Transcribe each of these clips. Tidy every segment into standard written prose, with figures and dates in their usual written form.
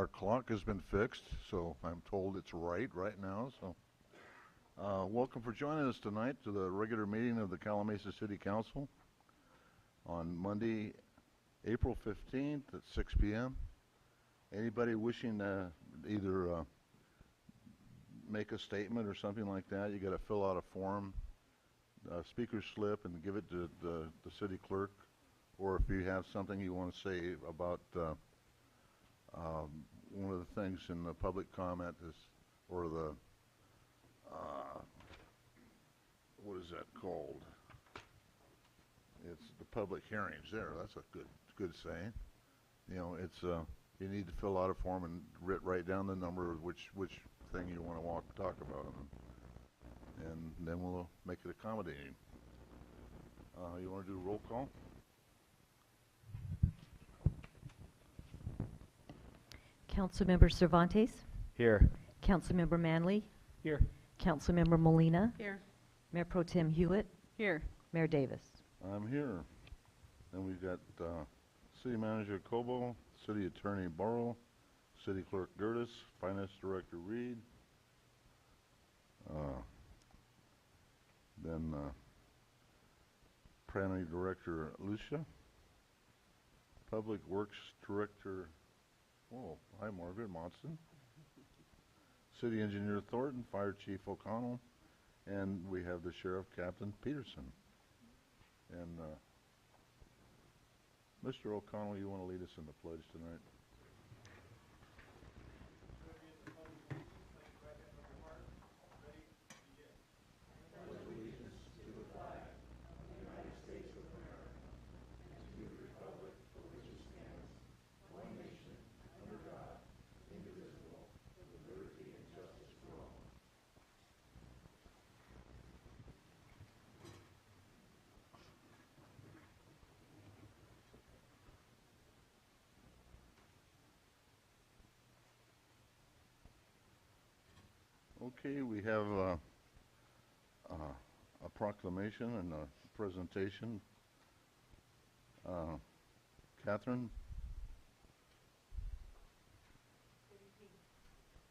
Our clock has been fixed, so I'm told it's right now. So, welcome for joining us tonight to the regular meeting of the Calimesa City Council on Monday, April 15th at 6 p.m. Anybody wishing to either make a statement or something like that, you got to fill out a form, speaker slip, and give it to the city clerk. Or if you have something you want to say about one of the things in the public comment is, or the, what is that called? It's the public hearings there. That's a good saying. You know, it's you need to fill out a form and write down the number of which thing you want to talk about, and then we'll make it accommodating. You want to do roll call? Councilmember Cervantes. Here. Councilmember Manley. Here. Councilmember Molina. Here. Mayor Pro Tem Hewitt. Here. Mayor Davis. I'm here. Then we've got City Manager Cobo, City Attorney Burrow, City Clerk Gertis, Finance Director Reed, then Planning Director Lucia, Public Works Director, oh, hi Margaret Monson, City Engineer Thornton, Fire Chief O'Connell, and we have the Sheriff Captain Peterson. And Mr. O'Connell, you want to lead us in the pledge tonight? Okay, we have a proclamation and a presentation. Catherine?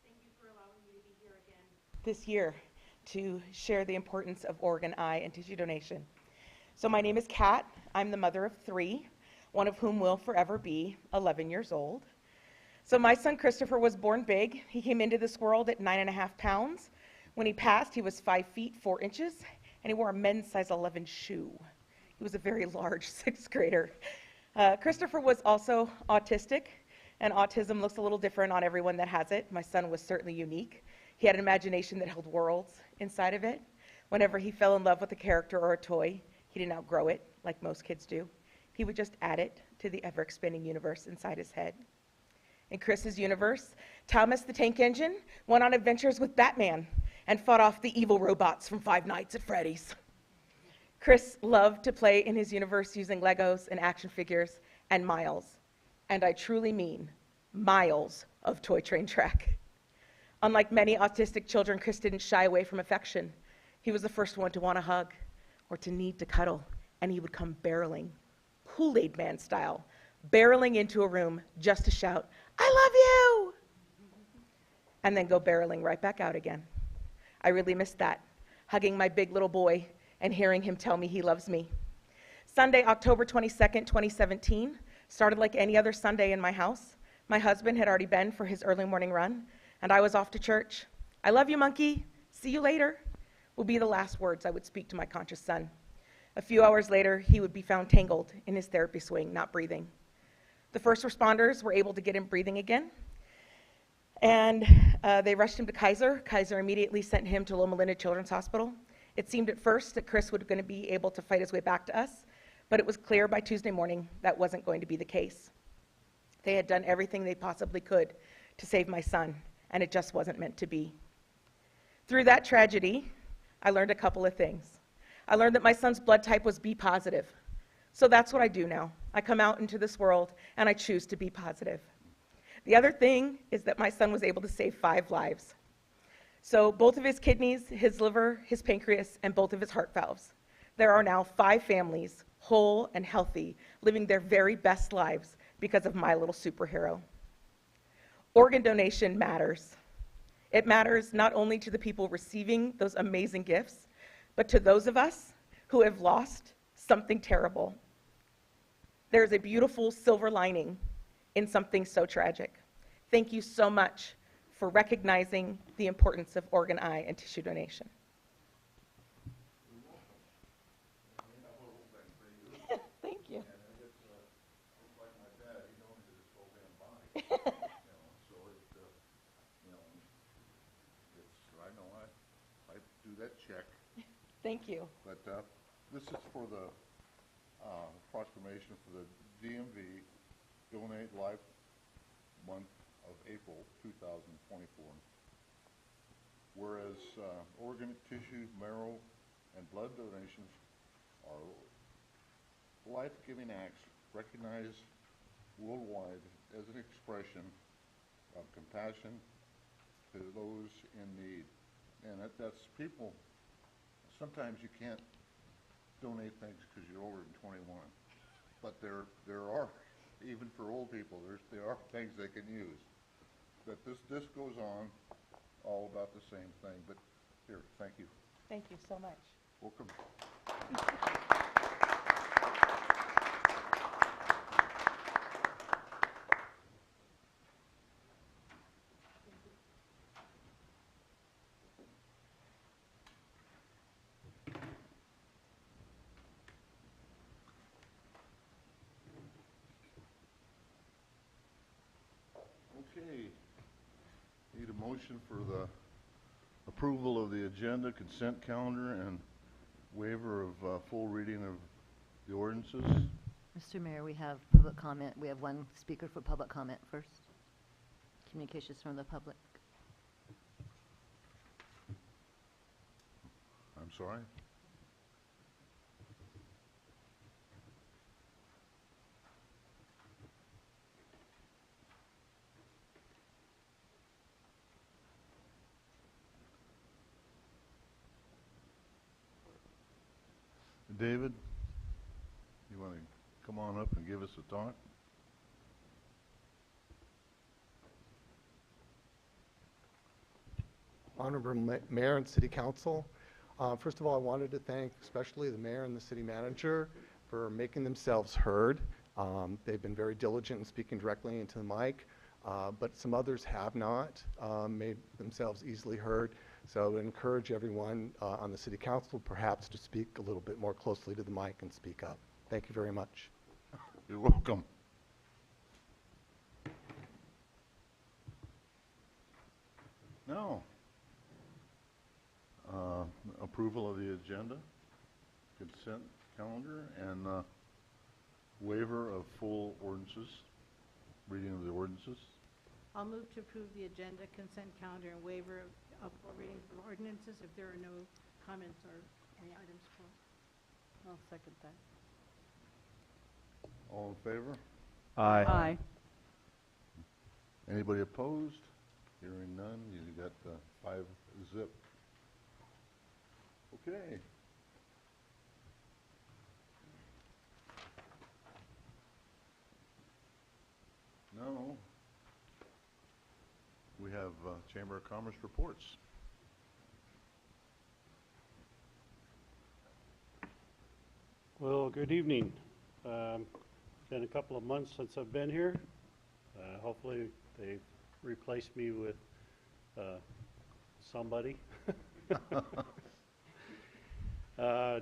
Thank you for allowing me to be here again this year to share the importance of organ, eye, and tissue donation. So my name is Kat. I'm the mother of 3, one of whom will forever be 11 years old. So my son Christopher was born big. He came into this world at 9.5 pounds. When he passed, he was 5 feet 4 inches, and he wore a men's size 11 shoe. He was a very large 6th grader. Christopher was also autistic, and autism looks a little different on everyone that has it. My son was certainly unique. He had an imagination that held worlds inside of it. Whenever he fell in love with a character or a toy, he didn't outgrow it like most kids do. He would just add it to the ever-expanding universe inside his head. In Chris's universe, Thomas the Tank Engine went on adventures with Batman and fought off the evil robots from Five Nights at Freddy's. Chris loved to play in his universe using Legos and action figures and miles, and I truly mean miles of toy train track. Unlike many autistic children, Chris didn't shy away from affection. He was the first one to want a hug or to need to cuddle, and he would come barreling, Kool-Aid Man style, barreling into a room just to shout, "I love you!" and then go barreling right back out again. I really missed that, hugging my big little boy and hearing him tell me he loves me. Sunday, October 22nd, 2017, started like any other Sunday in my house. My husband had already been for his early morning run, and I was off to church. "I love you, monkey. See you later," would be the last words I would speak to my conscious son. A few hours later, he would be found tangled in his therapy swing, not breathing. The first responders were able to get him breathing again, and they rushed him to Kaiser. Kaiser immediately sent him to Loma Linda Children's Hospital. It seemed at first that Chris was going to be able to fight his way back to us, but it was clear by Tuesday morning that wasn't going to be the case. They had done everything they possibly could to save my son, and it just wasn't meant to be. Through that tragedy, I learned a couple of things. I learned that my son's blood type was B positive. So that's what I do now. I come out into this world and I choose to be positive. The other thing is that my son was able to save 5 lives. So both of his kidneys, his liver, his pancreas, and both of his heart valves. There are now 5 families, whole and healthy, living their very best lives because of my little superhero. Organ donation matters. It matters not only to the people receiving those amazing gifts, but to those of us who have lost something terrible. There's a beautiful silver lining in something so tragic. Thank you so much for recognizing the importance of organ, eye, and tissue donation. Thank you. Like my dad, he donated his whole damn body. So I know I do that check, Thank you. but this is for the proclamation for the DMV Donate Life Month of April 2024. Whereas organ, tissue, marrow, and blood donations are life-giving acts recognized worldwide as an expression of compassion to those in need. And that's people, sometimes you can't donate things because you're older than 21. But there are, even for old people, there are things they can use. But this goes on, all about the same thing. But here, thank you. Thank you so much. Welcome. Okay. Need a motion for the approval of the agenda, consent calendar, and waiver of full reading of the ordinances. Mr. Mayor, we have public comment. We have one speaker for public comment first. Communications from the public. I'm sorry? David, you want to come on up and give us a talk? Honorable Mayor and City Council, first of all, I wanted to thank especially the mayor and the city manager for making themselves heard. They've been very diligent in speaking directly into the mic, but some others have not made themselves easily heard. So I would encourage everyone on the City Council perhaps to speak a little bit more closely to the mic and speak up. Thank you very much. You're welcome. Now, approval of the agenda, consent calendar, and waiver of full ordinances, reading of the ordinances. I'll move to approve the agenda, consent calendar, and waiver of full readings of ordinances if there are no comments or any items for. I'll second that. All in favor? Aye. Anybody opposed? Hearing none, you got 5-0. Okay. Now, we have Chamber of Commerce reports. Well, good evening. Been a couple of months since I've been here. Hopefully they've replaced me with somebody.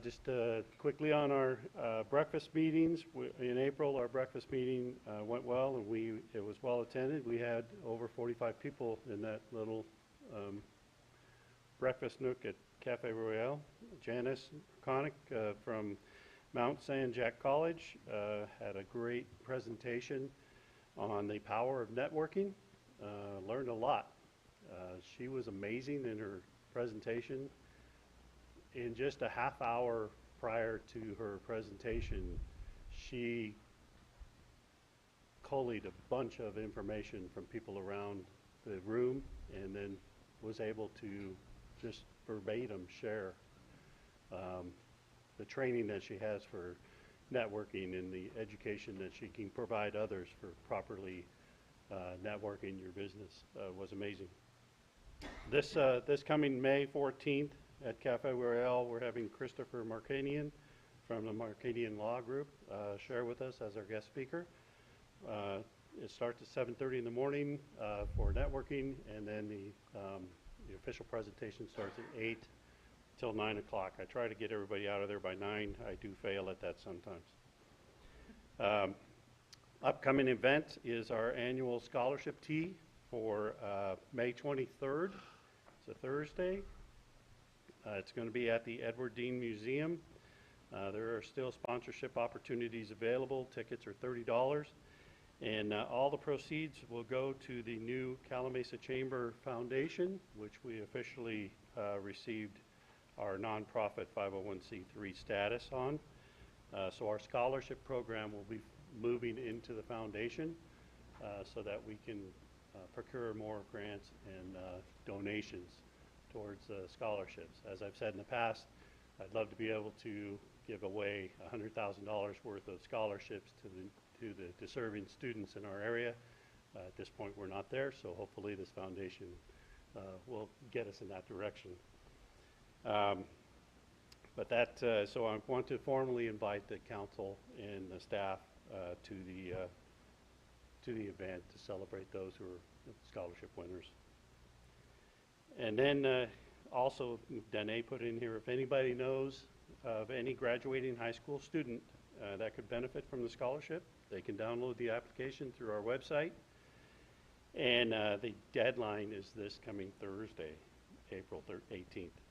Just quickly on our breakfast meetings. In April, our breakfast meeting went well, and it was well attended. We had over 45 people in that little breakfast nook at Cafe Royale. Janice Connick from Mount St. Jack College had a great presentation on the power of networking. Learned a lot. She was amazing in her presentation. In just a half hour prior to her presentation, she collated a bunch of information from people around the room and then was able to just verbatim share the training that she has for networking and the education that she can provide others for properly networking your business was amazing. This coming May 14th at Cafe Royale, we're having Christopher Markanian from the Markanian Law Group share with us as our guest speaker. It starts at 7:30 in the morning for networking, and then the official presentation starts at 8 till 9 o'clock. I try to get everybody out of there by 9. I do fail at that sometimes. Upcoming event is our annual scholarship tea for May 23rd. It's a Thursday. It's going to be at the Edward Dean Museum. There are still sponsorship opportunities available. Tickets are $30. And all the proceeds will go to the new Calamasa Chamber Foundation, which we officially received our nonprofit 501c3 status on. So our scholarship program will be moving into the foundation so that we can procure more grants and donations towards scholarships. As I've said in the past, I'd love to be able to give away $100,000 worth of scholarships to the deserving students in our area. At this point, we're not there, so hopefully this foundation will get us in that direction. So I want to formally invite the council and the staff to the event to celebrate those who are scholarship winners. And then also, Danae put in here, if anybody knows of any graduating high school student that could benefit from the scholarship, they can download the application through our website. And the deadline is this coming Thursday, April 18th.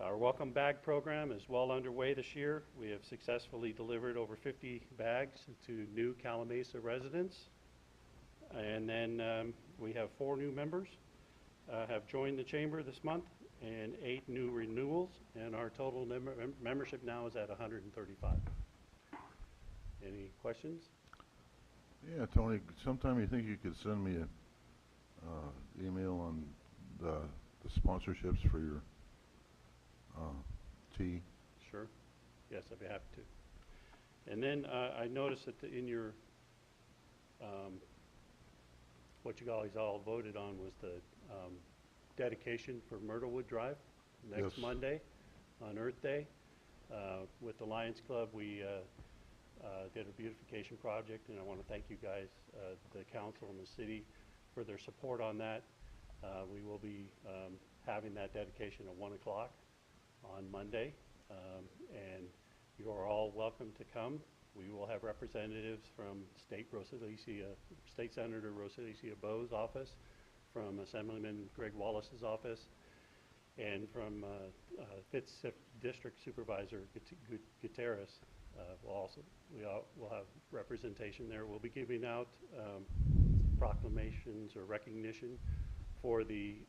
Our Welcome Bag program is well underway this year. We have successfully delivered over 50 bags to new Calamasa residents. And then we have 4 new members have joined the chamber this month, and 8 new renewals, and our total membership now is at 135. Any questions? Yeah, Tony, sometime you think you could send me an email on the sponsorships for your tea? Sure. Yes, I'd be happy to. And then I noticed that in your, what you guys all voted on was the dedication for Myrtlewood Drive next Yes. Monday on Earth Day. With the Lions Club, we did a beautification project, and I want to thank you guys, the council and the city, for their support on that. We will be having that dedication at 1 o'clock on Monday, and you are all welcome to come. We will have representatives from State Senator Rosalicia Bowe's office, from Assemblyman Greg Wallace's office, and from 5th District Supervisor Gutierrez. We'll have representation there. We'll be giving out proclamations or recognition for the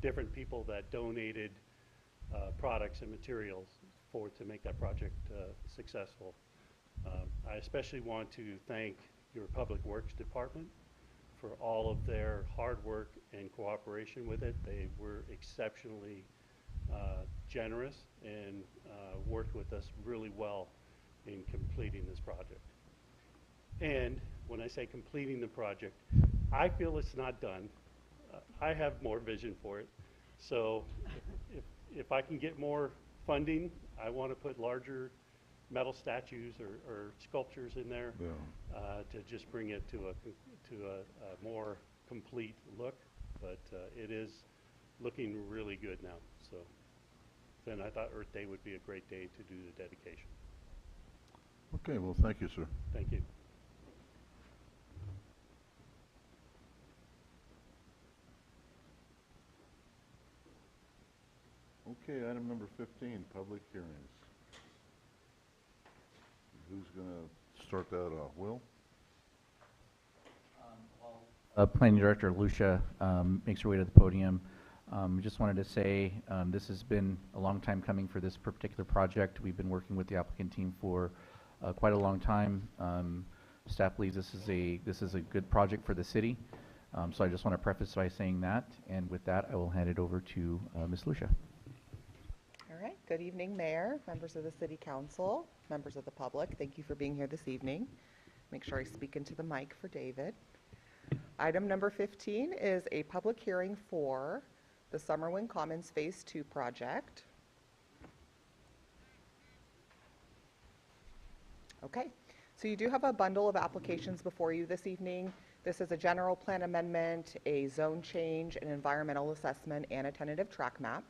different people that donated products and materials to make that project successful. I especially want to thank your Public Works Department for all of their hard work and cooperation with it. They were exceptionally generous and worked with us really well in completing this project. And when I say completing the project, I feel it's not done. I have more vision for it. So if I can get more funding, I want to put larger metal statues or sculptures in there to just bring it to a more complete look. But it is looking really good now. So then I thought Earth Day would be a great day to do the dedication. Okay, well, thank you, sir. Thank you. Okay, item number 15, public hearings. Who's going to start that off? Will? Planning Director Lucia makes her way to the podium. Just wanted to say this has been a long time coming for this particular project. We've been working with the applicant team for quite a long time. Staff believes this is a good project for the city. So I just want to preface by saying that, and with that, I will hand it over to Ms. Lucia. All right. Good evening, Mayor, members of the City Council, members of the public. Thank you for being here this evening. Make sure I speak into the mic for David. Item number 15 is a public hearing for the Summerwin Commons Phase 2 project. Okay, so you do have a bundle of applications before you this evening. This is a general plan amendment, a zone change, an environmental assessment, and a tentative track map.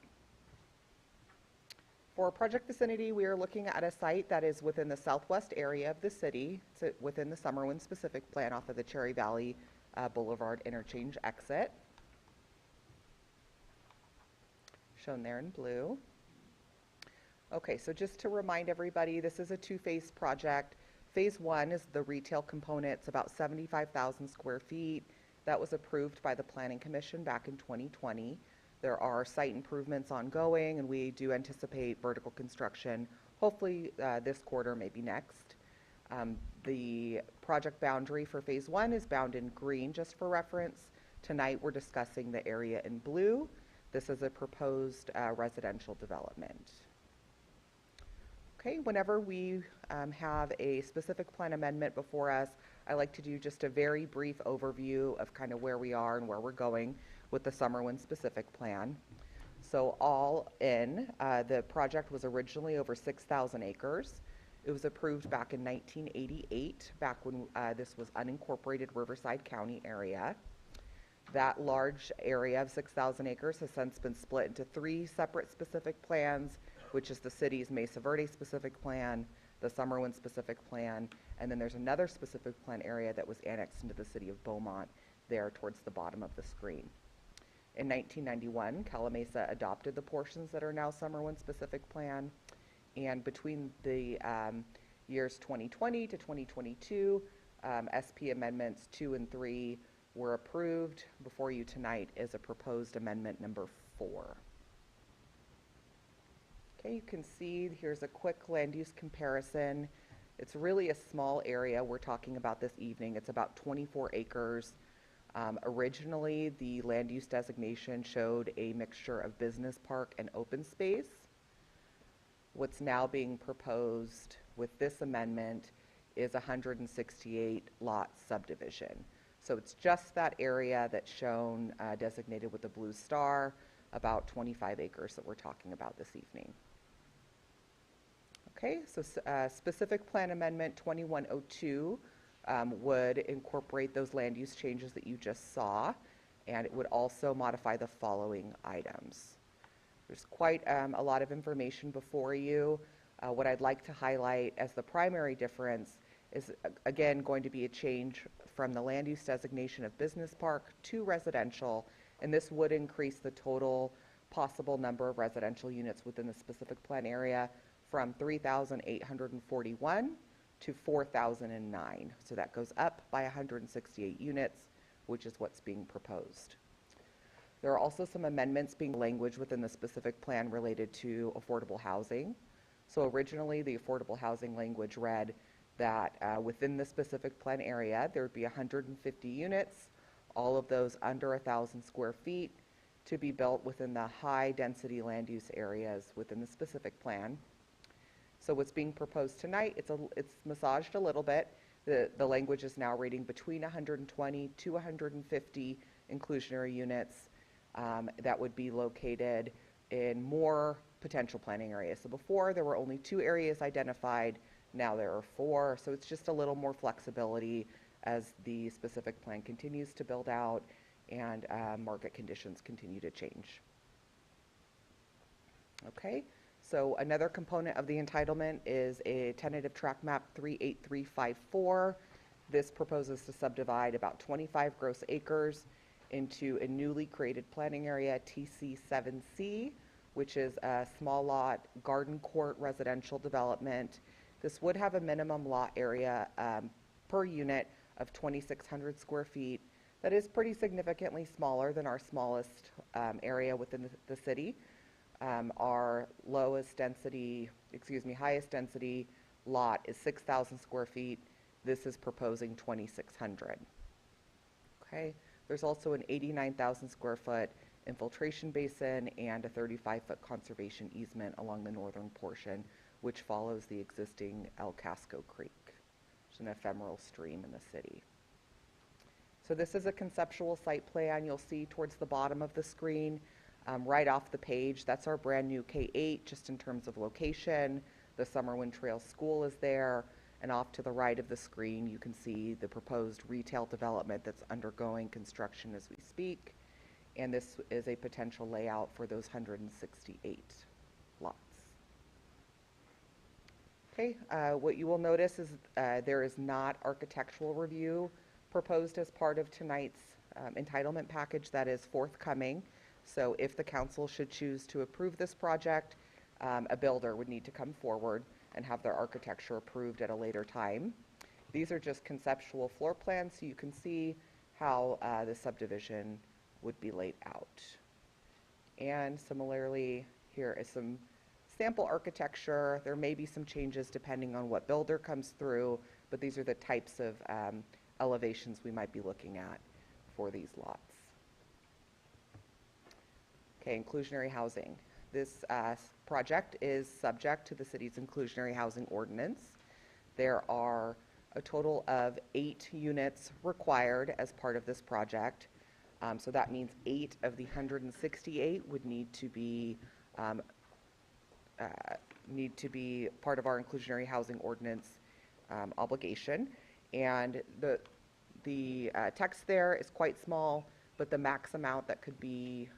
For project vicinity, we are looking at a site that is within the southwest area of the city. It's within the Summerwin specific plan off of the Cherry Valley Boulevard interchange exit. Shown there in blue. Okay, so just to remind everybody, this is a two-phase project. Phase 1 is the retail component. It's about 75,000 square feet. That was approved by the Planning Commission back in 2020. There are site improvements ongoing, and we do anticipate vertical construction, hopefully this quarter, maybe next. The project boundary for Phase 1 is bound in green, just for reference. Tonight, we're discussing the area in blue. This is a proposed residential development. Okay, whenever we have a specific plan amendment before us, I like to do just a very brief overview of kind of where we are and where we're going with the Summerwin specific plan. So all in, the project was originally over 6,000 acres. It was approved back in 1988, back when this was unincorporated Riverside County area. That large area of 6,000 acres has since been split into 3 separate specific plans, which is the city's Mesa Verde specific plan, the Summerwin specific plan, and then there's another specific plan area that was annexed into the city of Beaumont there towards the bottom of the screen. In 1991, Calamasa adopted the portions that are now Summerwin specific plan, and between the years 2020 to 2022, SP Amendments 2 and 3 were approved. Before you tonight is a proposed amendment number 4. Okay, you can see here's a quick land use comparison. It's really a small area we're talking about this evening. It's about 24 acres. Originally, the land use designation showed a mixture of business park and open space. What's now being proposed with this amendment is a 168 lot subdivision. So it's just that area that's shown designated with a blue star, about 25 acres that we're talking about this evening. Okay, so specific plan amendment 2102 would incorporate those land use changes that you just saw, and it would also modify the following items. There's quite a lot of information before you. What I'd like to highlight as the primary difference is, again, going to be a change from the land use designation of business park to residential, and this would increase the total possible number of residential units within the specific plan area from 3,841 to 4,009. So that goes up by 168 units, which is what's being proposed. There are also some amendments being language within the specific plan related to affordable housing. So originally, the affordable housing language read that within the specific plan area, there would be 150 units, all of those under 1,000 square feet, to be built within the high-density land use areas within the specific plan. So what's being proposed tonight, it's massaged a little bit. The language is now reading between 120 to 150 inclusionary units that would be located in more potential planning areas. So before, there were only 2 areas identified. Now there are 4. So it's just a little more flexibility as the specific plan continues to build out and market conditions continue to change. Okay. So another component of the entitlement is a tentative track map 38354. This proposes to subdivide about 25 gross acres into a newly created planning area, TC7C, which is a small lot garden court residential development. This would have a minimum lot area per unit of 2,600 square feet. That is pretty significantly smaller than our smallest area within the city. Our highest density lot is 6,000 square feet. This is proposing 2,600. Okay. There's also an 89,000 square foot infiltration basin and a 35-foot conservation easement along the northern portion, which follows the existing El Casco Creek, which is an ephemeral stream in the city. So this is a conceptual site plan. You'll see towards the bottom of the screen, right off the page, that's our brand new K-8, just in terms of location. The Summerwind Trail School is there, and off to the right of the screen, you can see the proposed retail development that's undergoing construction as we speak. And this is a potential layout for those 168 lots. Okay, what you will notice is there is not architectural review proposed as part of tonight's entitlement package. That is forthcoming. So if the council should choose to approve this project, a builder would need to come forward and have their architecture approved at a later time. These are just conceptual floor plans, so you can see how the subdivision would be laid out. And similarly, here is some sample architecture. There may be some changes depending on what builder comes through, but these are the types of elevations we might be looking at for these lots. Okay, inclusionary housing. This project is subject to the city's inclusionary housing ordinance. There are a total of 8 units required as part of this project. So that means 8 of the 168 would need to be part of our inclusionary housing ordinance obligation. And the text there is quite small, but the max amount that could be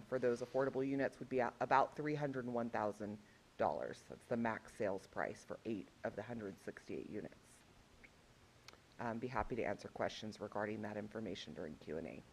for those affordable units would be about $301,000. That's the max sales price for 8 of the 168 units. Be happy to answer questions regarding that information during Q&A.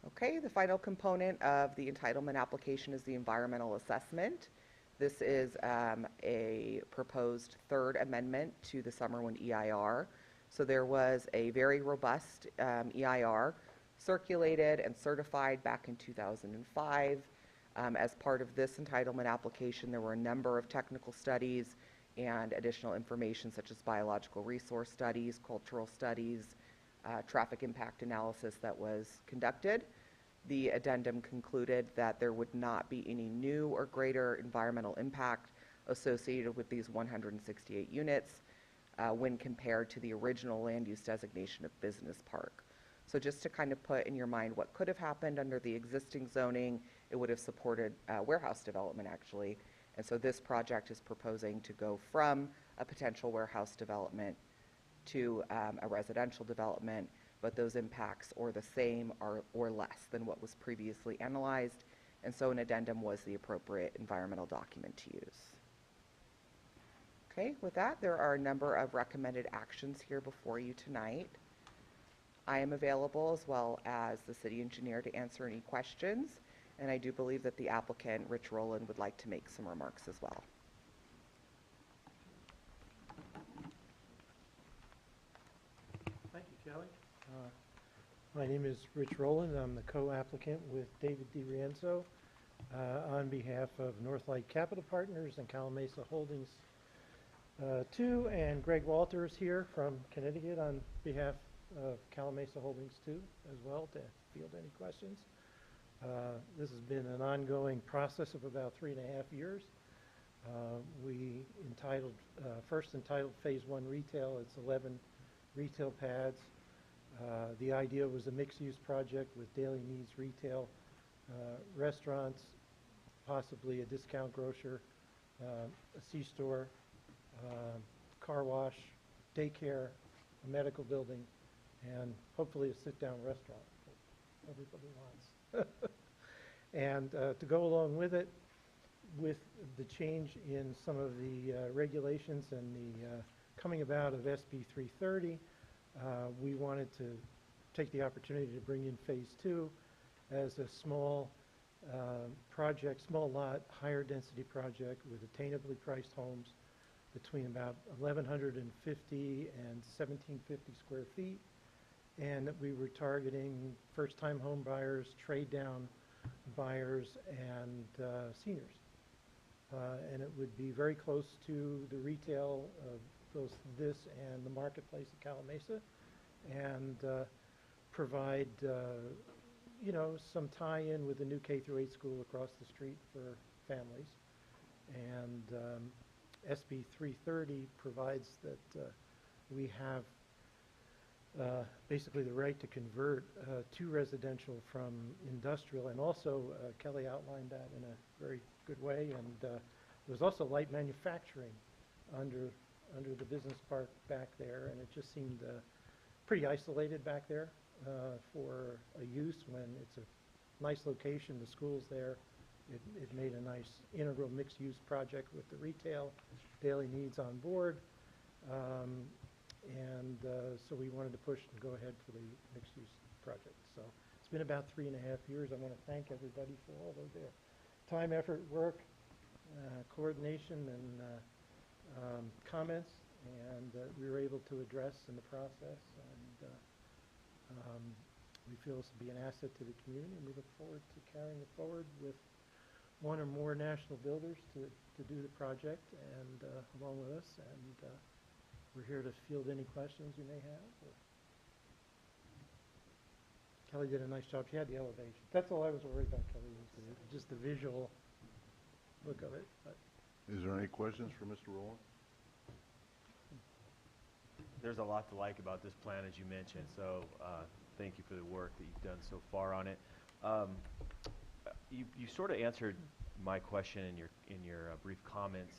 Okay, the final component of the entitlement application is the environmental assessment. This is a proposed third amendment to the Summerwind EIR. So there was a very robust EIR circulated and certified back in 2005. As part of this entitlement application, there were a number of technical studies and additional information such as biological resource studies, cultural studies, traffic impact analysis that was conducted. The addendum concluded that there would not be any new or greater environmental impact associated with these 168 units when compared to the original land use designation of business park. So just to kind of put in your mind what could have happened under the existing zoning, it would have supported warehouse development actually. And so this project is proposing to go from a potential warehouse development to a residential development, but those impacts are the same or less than what was previously analyzed. And so an addendum was the appropriate environmental document to use. Okay, with that, there are a number of recommended actions here before you tonight. I am available as well as the city engineer to answer any questions, and I do believe that the applicant, Rich Rowland, would like to make some remarks as well. Thank you, Kelly. My name is Rich Rowland. I'm the co-applicant with David DiRienzo on behalf of Northlight Capital Partners and Calamasa Holdings II, and Greg Walters here from Connecticut on behalf of Calamasa Holdings II as well to field any questions. This has been an ongoing process of about 3.5 years. We first entitled Phase 1 Retail. It's 11 retail pads. The idea was a mixed-use project with daily needs retail, restaurants, possibly a discount grocer, a C-store, car wash, daycare, a medical building, and hopefully a sit-down restaurant that everybody wants. And to go along with it, with the change in some of the regulations and the coming about of SB 330, we wanted to take the opportunity to bring in Phase 2 as a small project, small lot, higher density project with attainably priced homes between about 1,150 and 1,750 square feet, and that we were targeting first-time home buyers, trade-down buyers, and seniors. And it would be very close to the retail of both this and the marketplace at Calamasa, and provide some tie-in with the new K-8 school across the street for families. And SB 330 provides that we have basically the right to convert to residential from industrial, and also Kelly outlined that in a very good way. And there was also light manufacturing under the business park back there, and it just seemed pretty isolated back there for a use when it's a nice location, the school's there. It made a nice integral mixed-use project with the retail, daily needs on board. So we wanted to push and go ahead for the mixed-use project. So it's been about 3.5 years. I want to thank everybody for all of their time, effort, work, coordination, and comments, and we were able to address in the process. And we feel this will be an asset to the community, and we look forward to carrying it forward with one or more national builders to do the project and along with us. And we're here to field any questions you may have. Kelly did a nice job. She had the elevation. That's all I was worried about, Kelly, was just the visual look of it. But Is there any questions for Mr. Rowland? There's a lot to like about this plan, as you mentioned, so thank you for the work that you've done so far on it. You sort of answered my question in your brief comments.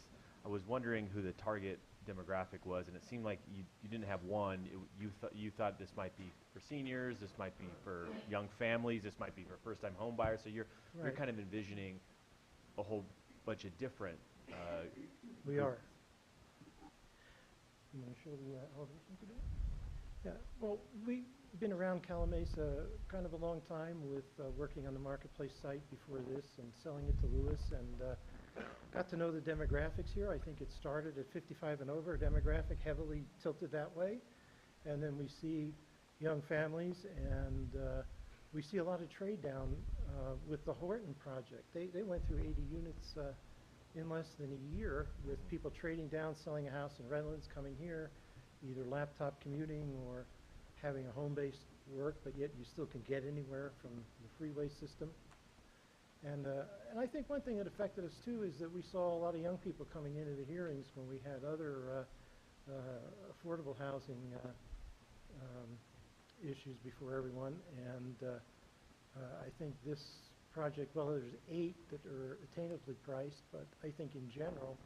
I was wondering who the target demographic was, and it seemed like you didn't have one. You thought this might be for seniors, this might be for young families, this might be for first-time home buyers. So you're kind of envisioning a whole bunch of different. we are. You want to show the elevation today? Yeah. Well, we've been around Calamasa kind of a long time with working on the marketplace site before this and selling it to Lewis, and got to know the demographics here. I think it started at 55 and over, demographic heavily tilted that way. And then we see young families, and we see a lot of trade down with the Horton project. They went through 80 units in less than a year, with people trading down, selling a house in Redlands, coming here, either laptop commuting or having a home-based work, but yet you still can get anywhere from the freeway system. And I think one thing that affected us too is that we saw a lot of young people coming into the hearings when we had other affordable housing issues before everyone. And I think this project, well, there's 8 that are attainably priced, but I think in general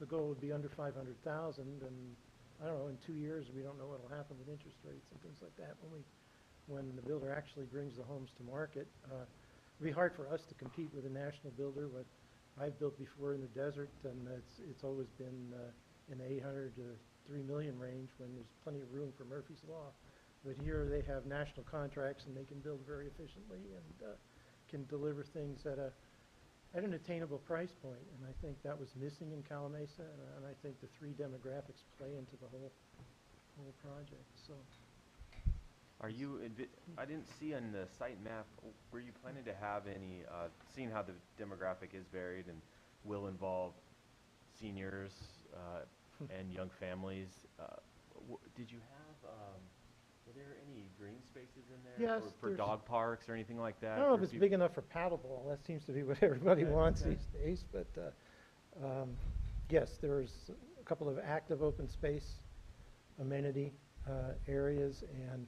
the goal would be under 500,000. And I don't know, in 2 years we don't know what will happen with interest rates and things like that when the builder actually brings the homes to market. It'd be hard for us to compete with a national builder. What I've built before in the desert, and it's always been in the 800 to 3 million range when there's plenty of room for Murphy's Law. But here they have national contracts and they can build very efficiently and can deliver things at an attainable price point. And I think that was missing in Calamasa, and I think the 3 demographics play into the whole project. So. Are you, I didn't see on the site map, were you planning to have any, seeing how the demographic is varied and will involve seniors and young families, did you have, were there any green spaces in there? Yes, for dog parks or anything like that? I don't know if it's big enough for paddleball. That seems to be what everybody wants these days. But yes, there's a couple of active open space amenity areas, and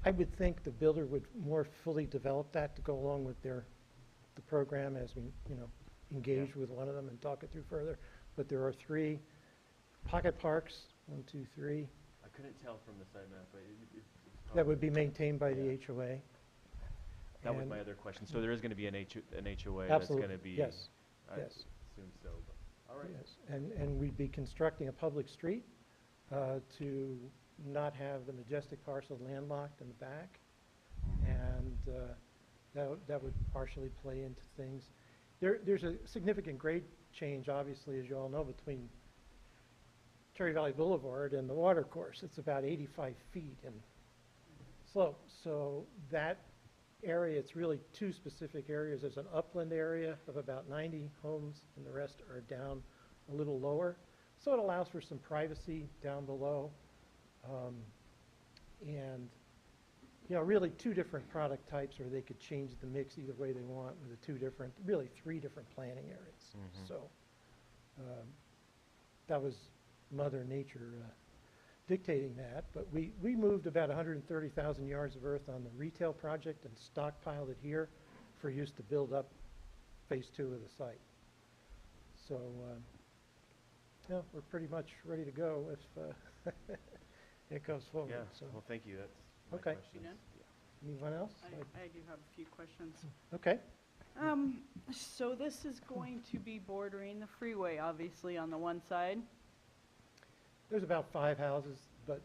I would think the builder would more fully develop that to go along with the program as we engage with one of them and talk it through further. But there are 3 pocket parks, 1, 2, 3. I couldn't tell from the site map, but That would be maintained by the HOA. That was my other question. So there is going to be an HOA Absolutely. that's going to be. Yes. I Yes. assume so. But, all right. Yes. And we'd be constructing a public street to not have the Majestic parcel landlocked in the back. And that would partially play into things. There's a significant grade change, obviously, as you all know, between Cherry Valley Boulevard and the water course. It's about 85 feet in slope. So that area, it's really 2 specific areas. There's an upland area of about 90 homes, and the rest are down a little lower. So it allows for some privacy down below. And, really 2 different product types, or they could change the mix either way they want with the 2 different, really 3 different planning areas. So that was Mother Nature dictating that, but we moved about 130,000 yards of earth on the retail project and stockpiled it here for use to build up phase 2 of the site. So, yeah, we're pretty much ready to go if it goes forward. Yeah, So, well, thank you, that's my Okay. questions. You done? Yeah. anyone else? I do have a few questions. Okay. So this is going to be bordering the freeway, obviously, on the one side. There's about 5 houses, but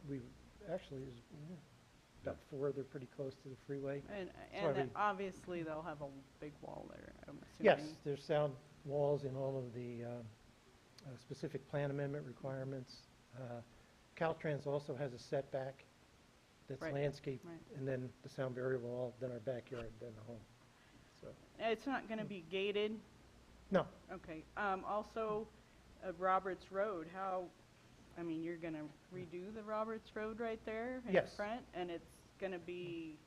actually, there's about 4. They're pretty close to the freeway. And Sorry. then obviously they'll have a big wall there, I'm Yes, assuming. there's sound walls in all of the specific plan amendment requirements. Caltrans also has a setback that's Right, landscaped, right. and then the sound barrier wall, then our backyard, then the home. So, It's not gonna be gated? no, Okay, also, Roberts Road, I mean, you're gonna redo the Roberts Road right there in Yes. front? And it's gonna be,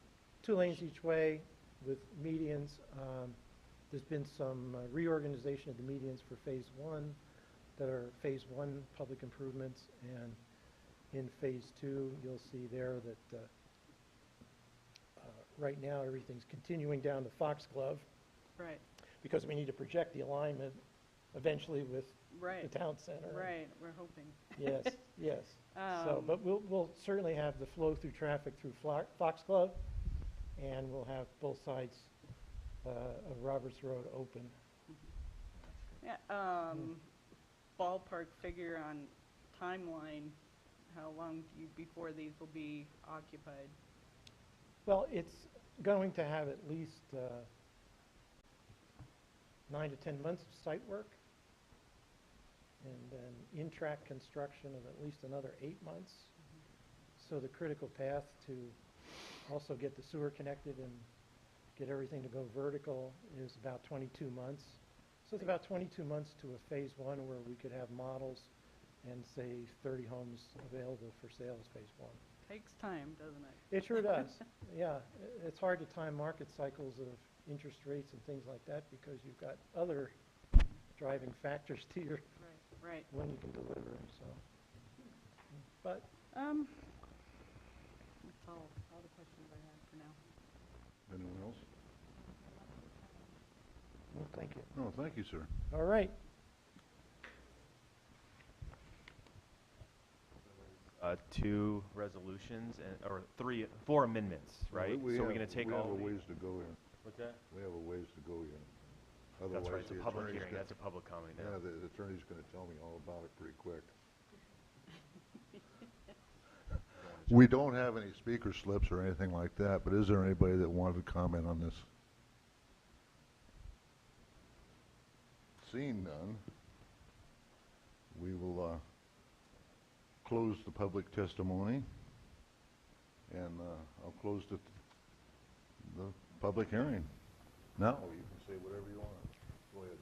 2 lanes each way with medians. There's been some reorganization of the medians for Phase 1 that are Phase 1 public improvements, and in Phase 2, you'll see there that right now, everything's continuing down to Foxglove right, because we need to project the alignment eventually with right, the town center. right, we're hoping. Yes, yes. So, Um, but we'll certainly have the flow through traffic through Foxglove, and we'll have both sides of Roberts Road open. Yeah, ballpark figure on timeline, how long before these will be occupied? Well, it's going to have at least 9 to 10 months of site work, and then in-track construction of at least another 8 months. So the critical path to also get the sewer connected and get everything to go vertical is about 22 months. So it's about 22 months to a Phase 1 where we could have models and say 30 homes available for sale as Phase 1. Takes time, doesn't it? It sure does. Yeah, it's hard to time market cycles of interest rates and things like that because you've got other driving factors to your, Right, when you can deliver, so. But, that's all the questions I had for now. Anyone else? well, thank you. No, thank you, sir. All right. Two resolutions or four amendments, right? We So we're have- gonna take we all have a the- ways to go here. What's that? We have a ways to go here. That's Otherwise, right, it's a the public attorney's hearing, gonna- that's a public comment Yeah, now. the attorney's gonna tell me all about it pretty quick. We don't have any speaker slips or anything like that, but is there anybody that wanted to comment on this? Seeing none, we will close the public testimony, and I'll close the public hearing. Now, you can say whatever you want. Go ahead.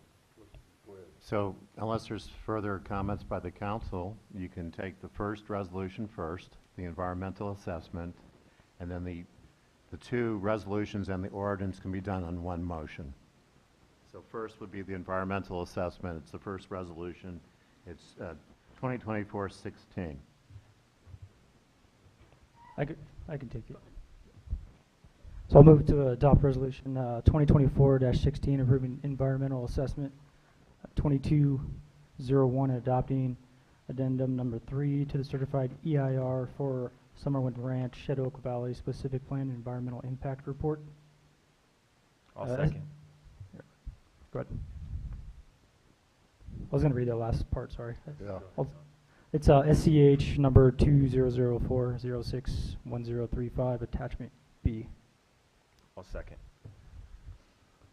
Go ahead. So unless there's further comments by the council, you can take the first resolution first, the environmental assessment, and then the two resolutions and the ordinance can be done on one motion. So first would be the environmental assessment. It's the first resolution. It's 2024-16. I can take it. So I'll move to adopt resolution 2024-16 approving environmental assessment, 2201 adopting addendum number 3 to the certified EIR for Summerwind Ranch, Shed Oak Valley specific plan and environmental impact report. I'll second. Go ahead. I was going to read the last part, sorry. Yeah. It's SCH number 2004061035, attachment B. I'll second.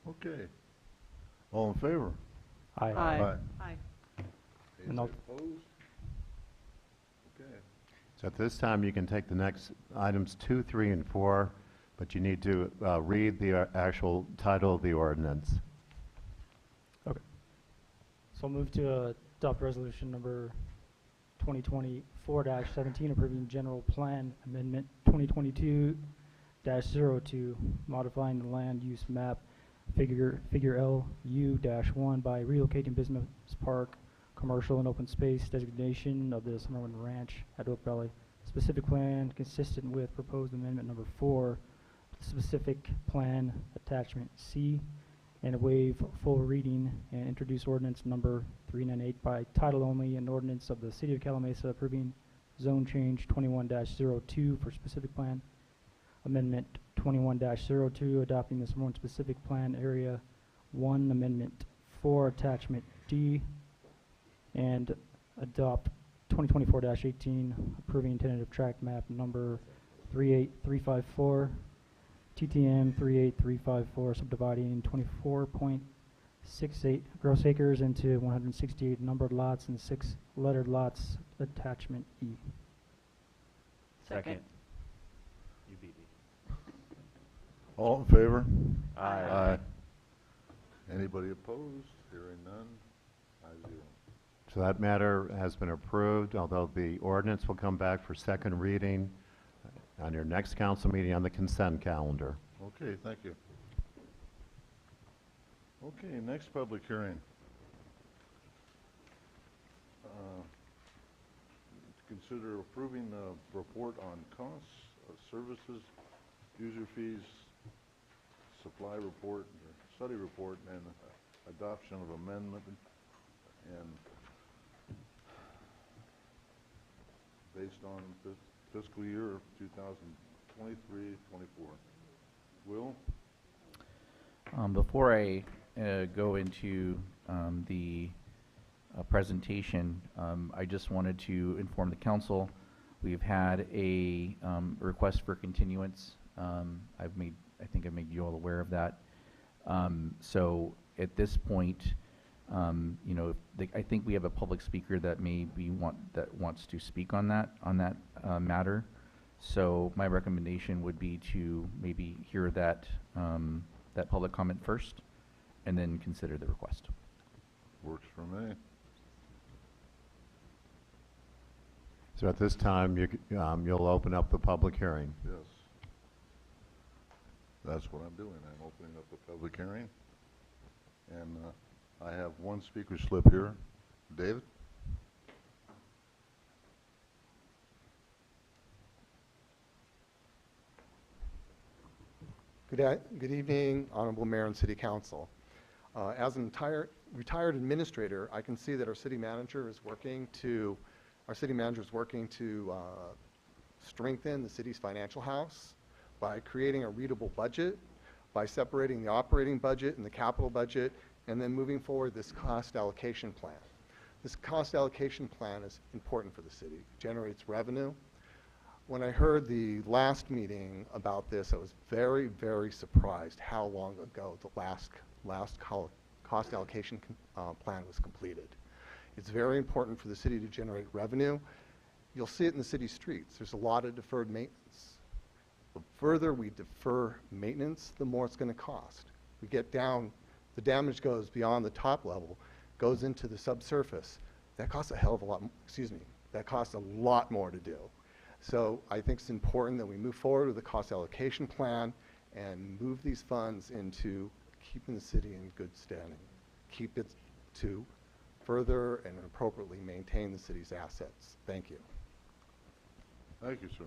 Okay. All in favor? Aye. Aye. Aye. And I'll- Opposed? Okay. So at this time, you can take the next items 2, 3, and 4, but you need to read the actual title of the ordinance. Okay. So I'll move to adopt resolution number 2024-17 approving general plan amendment 2022-02 modifying the land use map figure LU-1 by relocating business park, commercial and open space designation of the Summerwind Ranch at Oak Valley specific plan consistent with proposed amendment number 4, specific plan attachment C, and waive full reading and introduce ordinance number 398 by title only, an ordinance of the City of Calamasa approving zone change 21-02 for specific plan, amendment 21-02 adopting the Sonoran specific plan area 1, amendment 4 attachment D, and adopt 2024-18 approving tentative tract map number 38354, TTM 38354, subdividing 24.68 gross acres into 168 numbered lots and 6 lettered lots, attachment E. Second. You beat me. All in favor? Aye. Anybody opposed? Hearing none, 5-0. So that matter has been approved, although the ordinance will come back for second reading on your next council meeting on the consent calendar. Okay, thank you. Okay, next public hearing. Consider approving the report on costs of services, user fees, supply report, or study report, and adoption of amendment and based on fiscal year 2023-24. Will? Before I go into the presentation, I just wanted to inform the council we've had a request for continuance. I think I made you all aware of that. So at this point, you know, I think we have a public speaker that wants to speak on that matter. So my recommendation would be to maybe hear that public comment first, and then consider the request. Works for me. So at this time, you'll open up the public hearing. Yes. That's what I'm doing. I'm opening up the public hearing. And I have one speaker slip here. David? Good evening, Honorable Mayor and City Council. As an retired administrator, I can see that our city manager is working to strengthen the city's financial house by creating a readable budget, by separating the operating budget and the capital budget, and then moving forward this cost allocation plan. This cost allocation plan is important for the city. It generates revenue. When I heard the last meeting about this, I was very, very surprised how long ago the last cost allocation plan was completed. It's very important for the city to generate revenue. You'll see it in the city streets. There's a lot of deferred maintenance. The further we defer maintenance, the more it's going to cost. We get down, the damage goes beyond the top level, goes into the subsurface. That costs a hell of a lot, that costs a lot more to do. So I think it's important that we move forward with the cost allocation plan and move these funds into keeping the city in good standing. Keep it to further and appropriately maintain the city's assets. Thank you. Thank you, sir.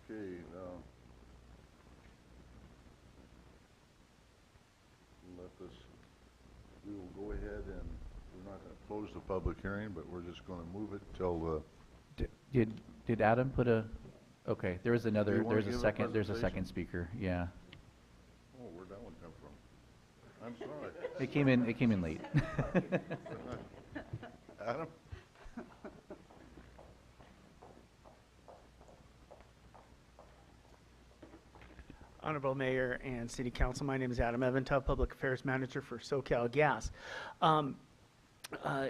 Okay, we will go ahead and we're not going to close the public hearing, but we're just going to move it till Did Adam put a? Okay, there is another. Do you wanna There's a give a second. There's a presentation? second speaker. Yeah, Oh, where'd that one come from? I'm sorry. it came in. It came in late. Adam? Honorable Mayor and City Council, my name is Adam Evantov, Public Affairs Manager for SoCal Gas.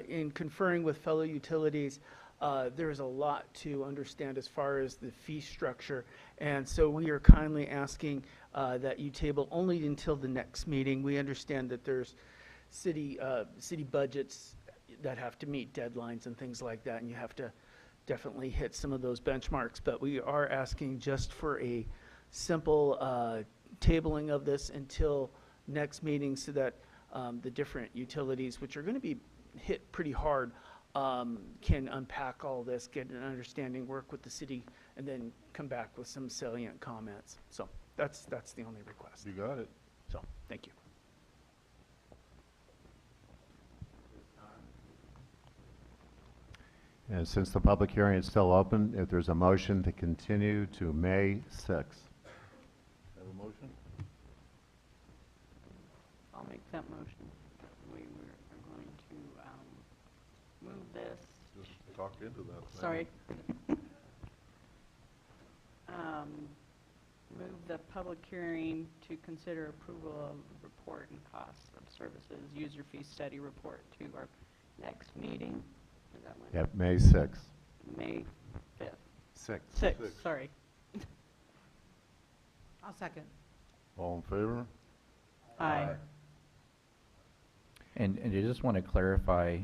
In conferring with fellow utilities, there is a lot to understand as far as the fee structure, and so we are kindly asking that you table only until the next meeting. We understand that there's city budgets that have to meet deadlines and things like that, and you have to definitely hit some of those benchmarks, but we are asking just for a simple tabling of this until next meeting so that the different utilities, which are going to be hit pretty hard can unpack all this, get an understanding, work with the city, and then come back with some salient comments. So that's the only request. You got it. So, thank you. And since the public hearing is still open, if there's a motion to continue to May 6th. Have a motion? I'll make that motion. We are going to move this. Just talk into that. Sorry. Move the public hearing to consider approval of report and costs of services, user fee study report to our next meeting. Is that when? Yep, May 6th. May 5th. 6th. 6th, sorry. I'll second. All in favor? Aye. And I just want to clarify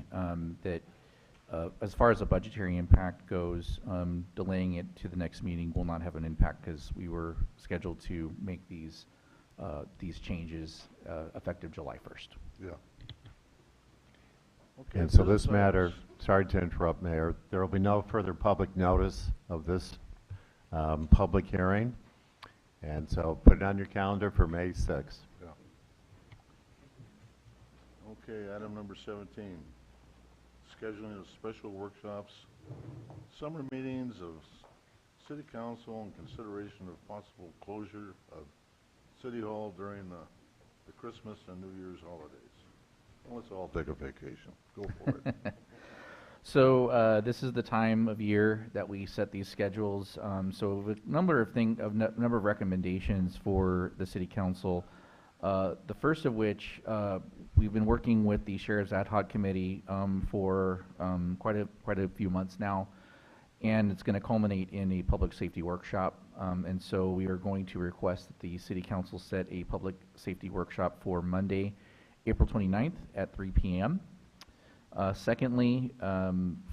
that as far as the budgetary impact goes, delaying it to the next meeting will not have an impact because we were scheduled to make these changes effective July 1st. Yeah. Okay, And so business this matter, items. sorry to interrupt, Mayor, there will be no further public notice of this public hearing. And so put it on your calendar for May 6th. Yeah. Okay, item number 17, scheduling of special workshops, summer meetings of city council and consideration of possible closure of City Hall during the Christmas and New Year's holidays. Well, let's all take a vacation. Go for it. So this is the time of year that we set these schedules. So a number of recommendations for the city council. The first of which we've been working with the Sheriff's Ad Hoc Committee for quite a few months now, and it's going to culminate in a public safety workshop. And so we are going to request that the city council set a public safety workshop for Monday, April 29th at 3 p.m. Secondly,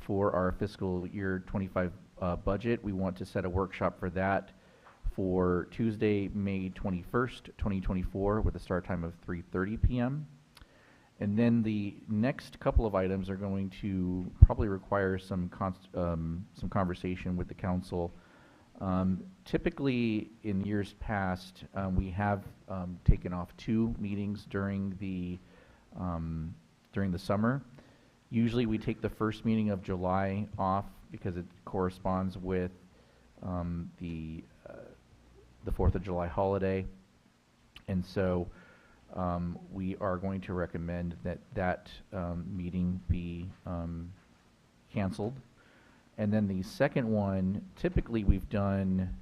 for our fiscal year 25 budget, we want to set a workshop for that for Tuesday, May 21st, 2024, with a start time of 3:30 p.m. And then the next couple of items are going to probably require some conversation with the council. Typically, in years past, we have taken off 2 meetings during the summer. Usually, we take the first meeting of July off because it corresponds with the 4th of July holiday, and so we are going to recommend that meeting be canceled. And then the second one, typically we've done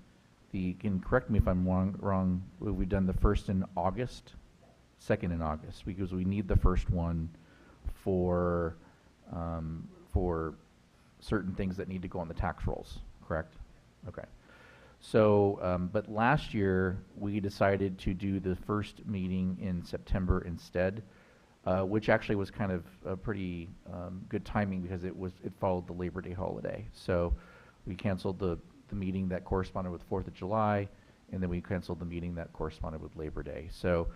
can correct me if I'm wrong, we've done the first in August, second in August, because we need the first one for certain things that need to go on the tax rolls, correct? Okay. So, but last year, we decided to do the first meeting in September instead, which actually was kind of a pretty good timing because it followed the Labor Day holiday. So we canceled the meeting that corresponded with 4th of July, and then we canceled the meeting that corresponded with Labor Day. So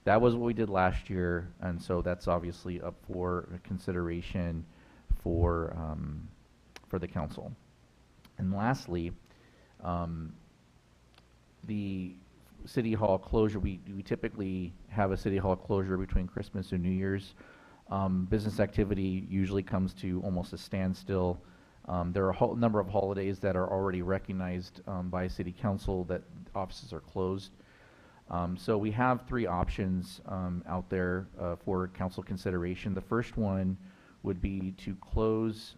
that was what we did last year, and so that's obviously up for consideration for the council. And lastly, the City Hall closure, we typically have a City Hall closure between Christmas and New Year's. Business activity usually comes to almost a standstill. There are a number of holidays that are already recognized by City Council that offices are closed. So we have 3 options out there for council consideration. The first one would be to close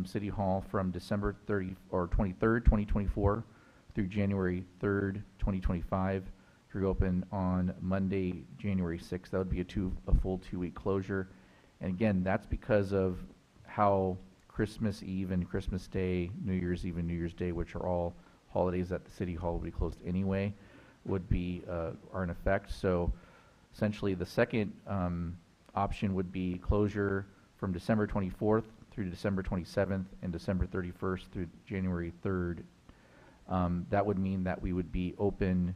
City Hall from December 23rd, 2024 through January 3rd, 2025, to reopen on Monday, January 6th. That would be a full 2-week closure. And again, that's because of how Christmas Eve and Christmas Day, New Year's Eve and New Year's Day, which are all holidays that the City Hall will be closed anyway, are in effect. So essentially the second option would be closure from December 24th through December 27th and December 31st through January 3rd. That would mean that we would be open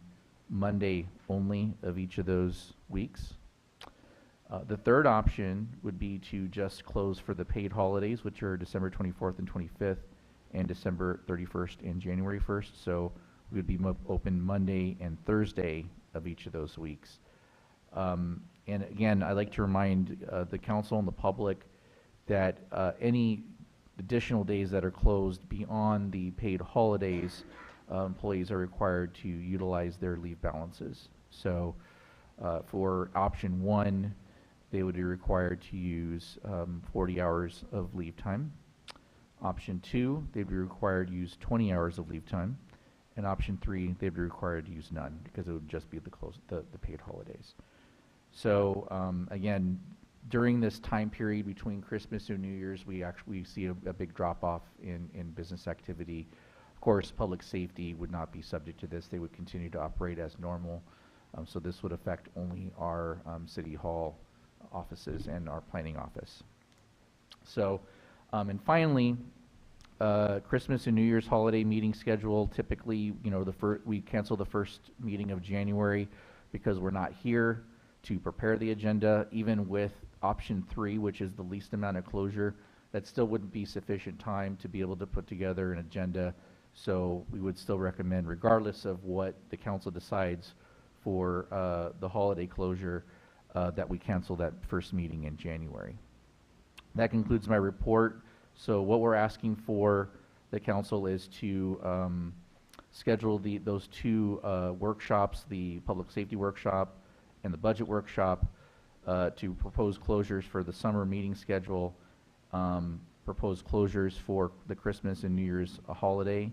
Monday only of each of those weeks. The third option would be to just close for the paid holidays, which are December 24th and 25th, and December 31st and January 1st. So we would be open Monday and Thursday of each of those weeks. And again, I'd like to remind the council and the public that any additional days that are closed beyond the paid holidays, employees are required to utilize their leave balances. So for option one, they would be required to use 40 hours of leave time. Option two, they'd be required to use 20 hours of leave time. And option three, they'd be required to use none because it would just be the paid holidays. So again, during this time period between Christmas and New Year's, we see a big drop-off in business activity. Of course, public safety would not be subject to this. They would continue to operate as normal. So this would affect only our City Hall offices and our planning office. So, and finally, Christmas and New Year's holiday meeting schedule. Typically, you know, we cancel the first meeting of January because we're not here to prepare the agenda. Even with option three, which is the least amount of closure, that still wouldn't be sufficient time to be able to put together an agenda. So we would still recommend, regardless of what the council decides for the holiday closure, that we cancel that first meeting in January. That concludes my report. So what we're asking for the council is to schedule those two workshops, the public safety workshop and the budget workshop, to propose closures for the summer meeting schedule, propose closures for the Christmas and New Year's holiday,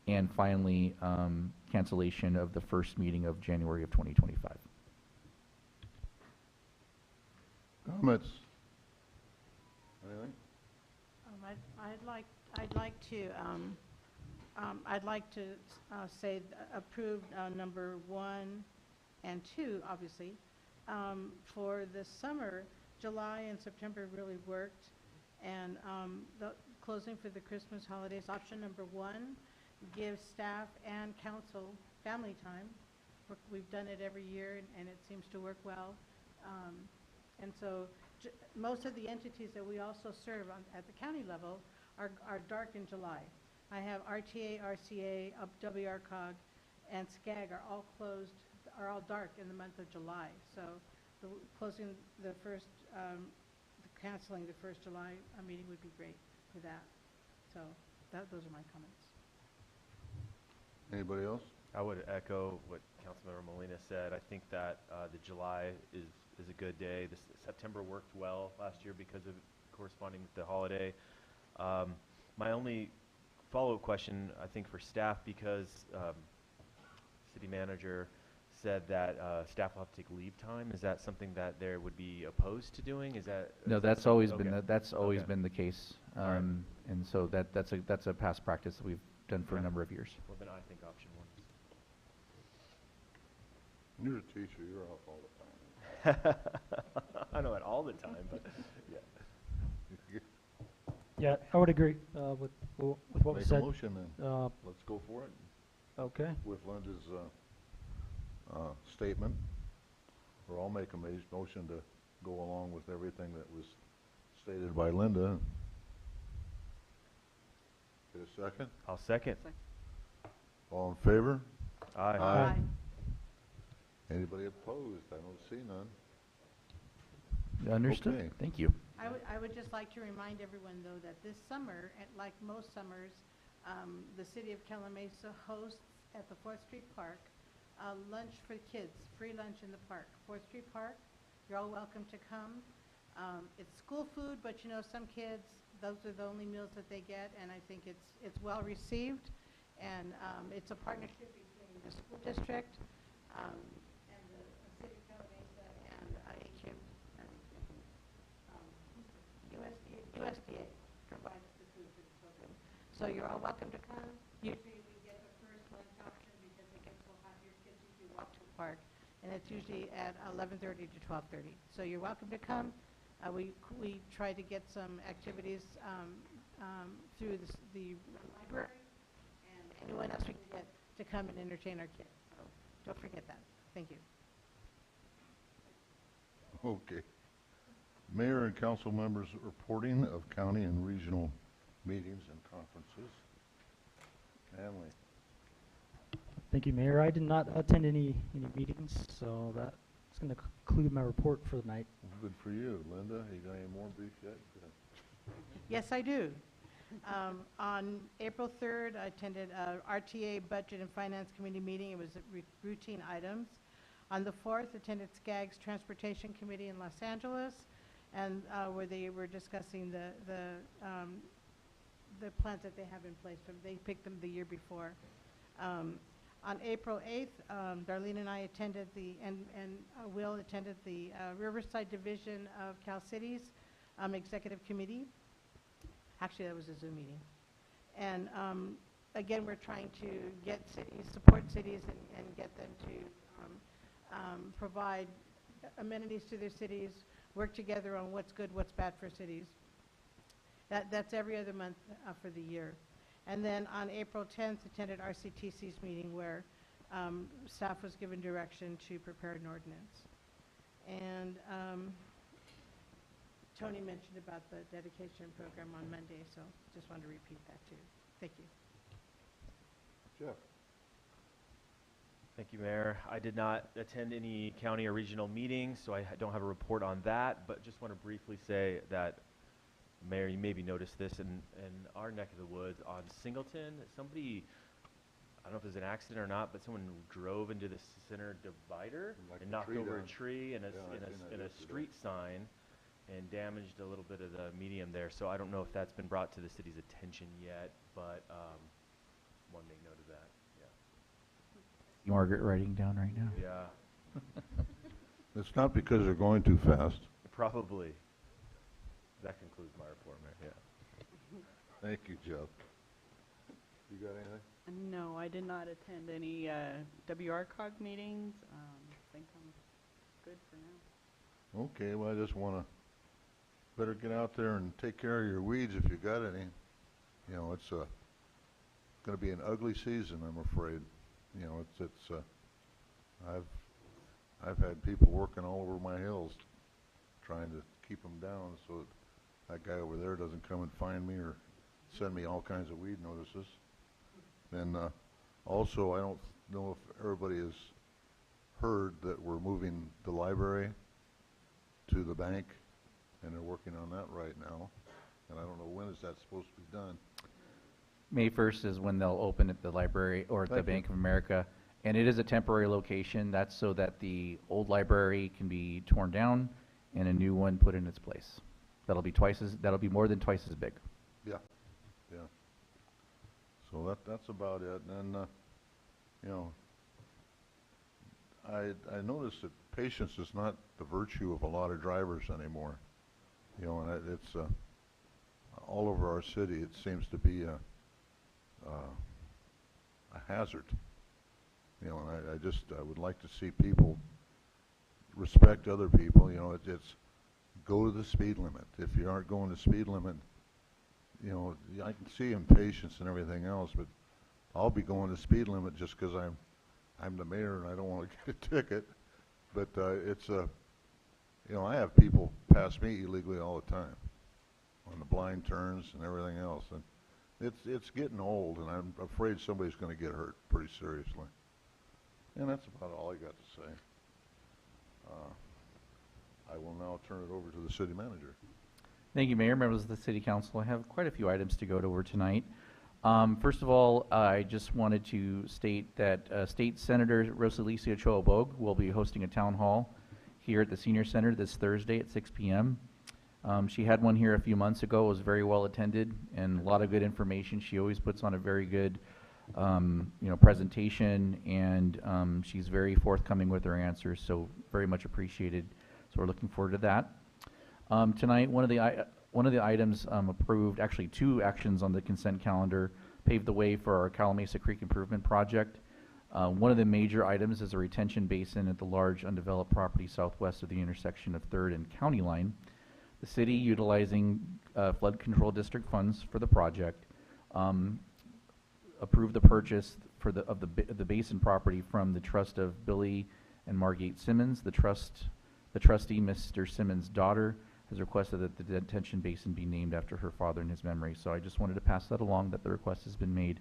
and finally cancellation of the first meeting of January of 2025. Comments? Anything? I'd like to say approve number 1 and 2, obviously. For the summer, July and September really worked, and the closing for the Christmas holidays, option number 1, gives staff and council family time. We've done it every year, and it seems to work well. And so most of the entities that we also serve at the county level are dark in July. I have RTA, RCA, WRCOG, and SCAG are all closed, are all dark in the month of July. So closing the first, canceling the first July meeting would be great for that. So those are my comments. Anybody else? I would echo what Councilmember Molina said. I think that the July is a good day. September worked well last year because of corresponding with the holiday. My only follow-up question, I think, for staff, because city manager said that staff will have to take leave time. Is that something that they would be opposed to doing? Is that No, that's always been the case, All right. and so that's a past practice that we've done for a number of years. Well, then I think option 1 is. You're a teacher. You're off all the time. I know it all the time, but yeah. Yeah, I would agree with what was Make a said. motion then. Let's go for it Okay. with Linda's statement. Or I'll make a motion to go along with everything that was stated by Linda. Get a second? I'll second. All in favor? Aye. Aye. Anybody opposed? I don't see none. Understood. Okay. Thank you. I would just like to remind everyone, though, that this summer, like most summers, the city of Calamasa hosts at the 4th Street Park lunch for kids, free lunch in the park. 4th Street Park, you're all welcome to come. It's school food, but you know, some kids, those are the only meals that they get, and I think it's well received. And it's a partnership between the school district and the city of Calamasa and HM. USDA provides the food for the children. So you're all welcome to come. Usually we get the first lunch option because it gets so hot here, kids usually walk to the park. And it's usually at 11:30 to 12:30. So you're welcome to come. We try to get some activities through the library and anyone else we can get to come and entertain our kids. So don't forget that. Thank you. Okay. Mayor and council members reporting of county and regional meetings and conferences. Manley. Thank you, Mayor. I did not attend any meetings, so that's going to conclude my report for the night. Good for you. Linda, you got any more brief yet? Yes, I do. On April 3rd, I attended a RTA Budget and Finance Committee meeting. It was routine items. On the 4th, attended SCAG's Transportation Committee in Los Angeles, and where they were discussing the plans that they have in place. They picked them the year before. On April 8th, Darlene and I attended Will attended the Riverside Division of Cal Cities Executive Committee. Actually, that was a Zoom meeting. And again, we're trying to get cities, support cities and get them to provide amenities to their cities, work together on what's good, what's bad for cities. That's every other month for the year. And then on April 10th, attended RCTC's meeting where staff was given direction to prepare an ordinance. And Tony mentioned about the dedication program on Monday, so just wanted to repeat that too. Thank you. Jeff. Thank you, Mayor. I did not attend any county or regional meetings, so I don't have a report on that, but just want to briefly say that, Mayor, you maybe noticed this in our neck of the woods on Singleton. Somebody, I don't know if it was an accident or not, but someone drove into the center divider and knocked over a tree and a street sign and damaged a little bit of the median there. So I don't know if that's been brought to the city's attention yet, but want to make note of that. Yeah. Margaret writing down right now. Yeah. It's not because they're going too fast. Probably. That concludes my report, Mayor. Yeah. Thank you, Jeff. You got anything? No, I did not attend any WRCOG meetings. I think I'm good for now. Okay, well, I just want to better get out there and take care of your weeds if you got any. You know, it's going to be an ugly season, I'm afraid. You know, I've had people working all over my hills trying to keep them down so that guy over there doesn't come and find me or send me all kinds of weed notices. And also, I don't know if everybody has heard that we're moving the library to the bank, and they're working on that right now. And I don't know, when is that supposed to be done? May 1st is when they'll open at the library or at the Bank of America. And it is a temporary location. That's so that the old library can be torn down and a new one put in its place. That'll be more than twice as big. Yeah, yeah. So that's about it. And you know, I noticed that patience is not the virtue of a lot of drivers anymore. You know, and it's all over our city. It seems to be a hazard. You know, and I would like to see people respect other people. You know, it's go to the speed limit. If you aren't going the speed limit, you know, I can see impatience and everything else, but I'll be going the speed limit just because I'm the mayor and I don't want to get a ticket. But it's you know, I have people pass me illegally all the time on the blind turns and everything else, and it's getting old, and I'm afraid somebody's going to get hurt pretty seriously. And that's about all I got to say. I will now turn it over to the city manager. Thank you, Mayor, members of the City Council. I have quite a few items to go over tonight. First of all, I just wanted to state that State Senator Rosalisa Ochoa Bogue will be hosting a town hall here at the Senior Center this Thursday at 6 p.m. She had one here a few months ago. It was very well attended and a lot of good information. She always puts on a very good presentation, and she's very forthcoming with her answers, so very much appreciated. So we're looking forward to that. Tonight, one of the items approved, actually 2 actions on the consent calendar, paved the way for our Calamasa Creek Improvement Project. One of the major items is a retention basin at the large undeveloped property southwest of the intersection of 3rd and County Line. The city, utilizing flood control district funds for the project, approved the purchase of the basin property from the trust of Billy and Margate Simmons. The trustee, Mr. Simmons' daughter, has requested that the detention basin be named after her father in his memory. So I just wanted to pass that along, that the request has been made.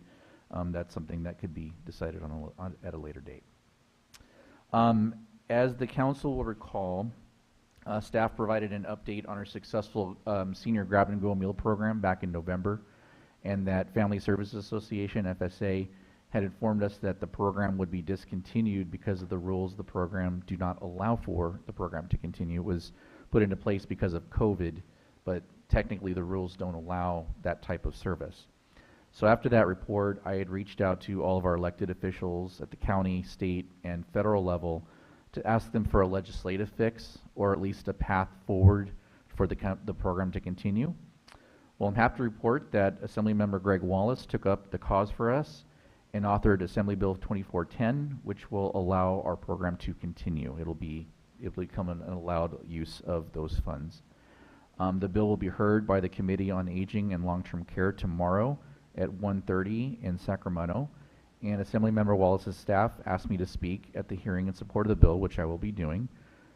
That's something that could be decided on at a later date. As the council will recall, staff provided an update on our successful senior grab-and-go meal program back in November, and that Family Services Association, FSA, had informed us that the program would be discontinued because of the rules of the program do not allow for the program to continue. It was put into place because of COVID, but technically the rules don't allow that type of service. So after that report, I had reached out to all of our elected officials at the county, state, and federal level to ask them for a legislative fix, or at least a path forward for the program to continue. Well, I'm happy to report that Assemblymember Greg Wallace took up the cause for us and authored Assembly Bill 2410, which will allow our program to continue. It'll become an allowed use of those funds. The bill will be heard by the Committee on Aging and Long-Term Care tomorrow at 1:30 in Sacramento. And Assemblymember Wallace's staff asked me to speak at the hearing in support of the bill, which I will be doing.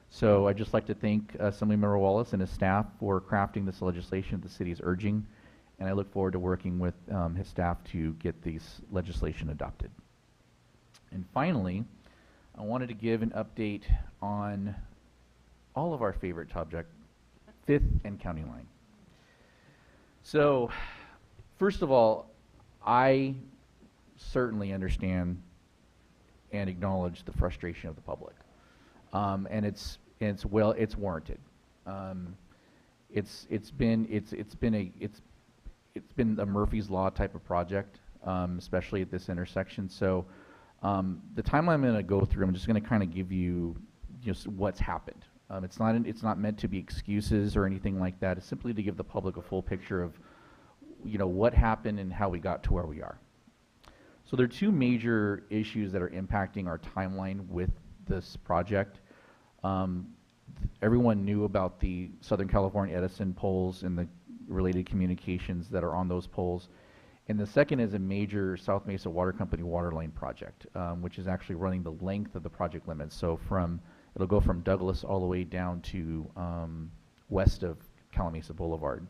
So I'd just like to thank Assemblymember Wallace and his staff for crafting this legislation the city is urging, and I look forward to working with his staff to get this legislation adopted. And finally, I wanted to give an update on all of our favorite subject, 5th and County Line. So, first of all, I certainly understand and acknowledge the frustration of the public, and it's warranted. It's been a Murphy's Law type of project, especially at this intersection. So the timeline I'm going to go through, I'm just going to kind of give you just what's happened. It's not meant to be excuses or anything like that. It's simply to give the public a full picture of what happened and how we got to where we are. So there are two major issues that are impacting our timeline with this project. Everyone knew about the Southern California Edison poles and the related communications that are on those poles. And the second is a major South Mesa Water Company water line project, which is actually running the length of the project limits. So it'll go from Douglas all the way down to west of Calimesa Boulevard.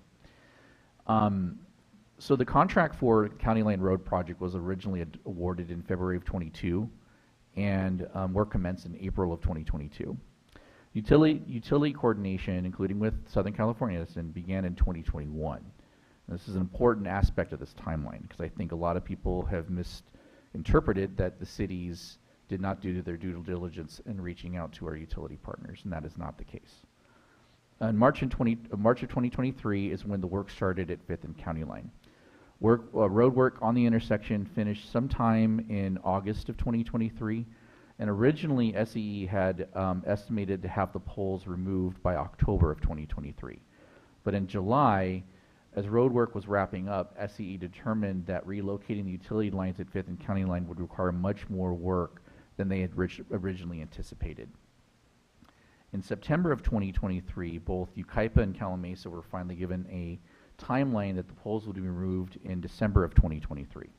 So the contract for County Line Road project was originally awarded in February of 22, and work commenced in April of 2022. Utility coordination, including with Southern California Edison, began in 2021. This is an important aspect of this timeline, because I think a lot of people have misinterpreted that the cities did not do their due diligence in reaching out to our utility partners, and that is not the case. In March of 2023 is when the work started at 5th and County Line. Road work on the intersection finished sometime in August of 2023, and originally SEE had estimated to have the poles removed by October of 2023. But in July, as road work was wrapping up, SEE determined that relocating the utility lines at 5th and County Line would require much more work than they had originally anticipated. In September of 2023, both Yucaipa and Calimesa were finally given a timeline that the poles would be removed in December of 2023.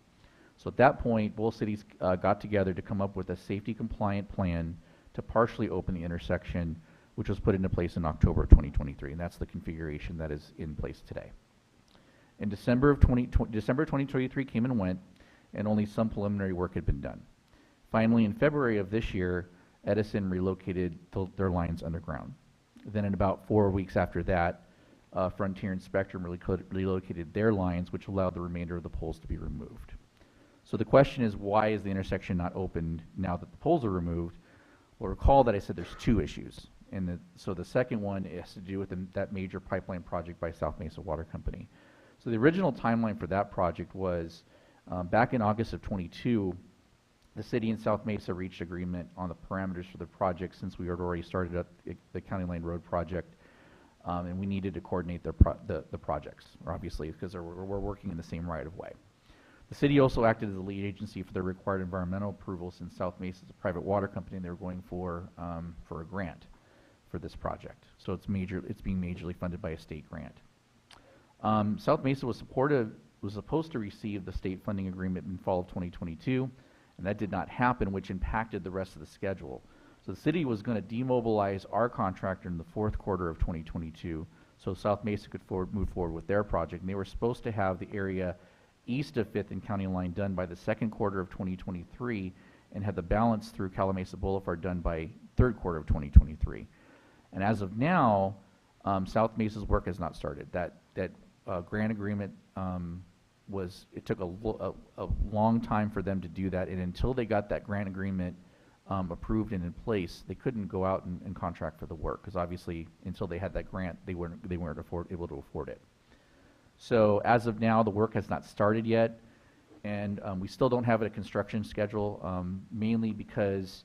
So at that point, both cities got together to come up with a safety compliant plan to partially open the intersection, which was put into place in October of 2023, and that's the configuration that is in place today. In December 2023 came and went, and only some preliminary work had been done. Finally, in February of this year, Edison relocated their lines underground. Then in about 4 weeks after that, Frontier and Spectrum relocated their lines, which allowed the remainder of the poles to be removed. So the question is, why is the intersection not opened now that the poles are removed? Well, recall that I said there's two issues. So the second one has to do with that major pipeline project by South Mesa Water Company. So the original timeline for that project was back in August of 22, the city and South Mesa reached agreement on the parameters for the project, since we had already started up the County Line Road project, and we needed to coordinate the projects, obviously, because we're working in the same right-of-way. The city also acted as the lead agency for the required environmental approval, since South Mesa is a private water company and they were going for a grant for this project. So it's being majorly funded by a state grant. South Mesa was supposed to receive the state funding agreement in fall of 2022, and that did not happen, which impacted the rest of the schedule. So the city was going to demobilize our contractor in the fourth quarter of 2022 so South Mesa could move forward with their project. And they were supposed to have the area east of 5th and County Line done by the second quarter of 2023 and have the balance through Calamasa Boulevard done by third quarter of 2023. And as of now, South Mesa's work has not started. That grant agreement it took a long time for them to do that, and until they got that grant agreement approved and in place, they couldn't go out and contract for the work, because obviously until they had that grant, they weren't able to afford it. So as of now, the work has not started yet, and we still don't have a construction schedule, mainly because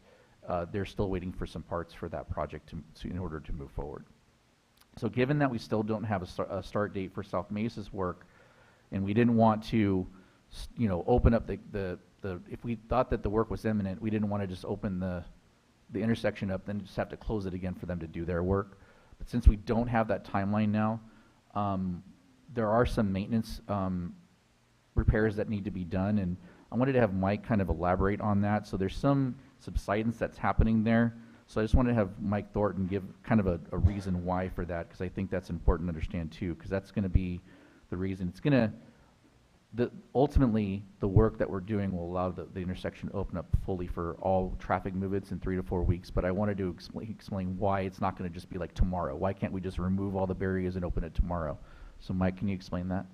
they're still waiting for some parts for that project in order to move forward. So given that we still don't have a start date for South Mesa's work, and we didn't want to, open up if we thought that the work was imminent, we didn't want to just open the intersection up, then just have to close it again for them to do their work. But since we don't have that timeline now, there are some maintenance repairs that need to be done, and I wanted to have Mike kind of elaborate on that. So there's some subsidence that's happening there. So I just wanted to have Mike Thornton give kind of a reason why for that, because I think that's important to understand too, because that's going to be the reason. It's going to, ultimately, the work that we're doing will allow the intersection to open up fully for all traffic movements in 3 to 4 weeks, but I wanted to explain why it's not going to just be like tomorrow. Why can't we just remove all the barriers and open it tomorrow? So Mike, can you explain that?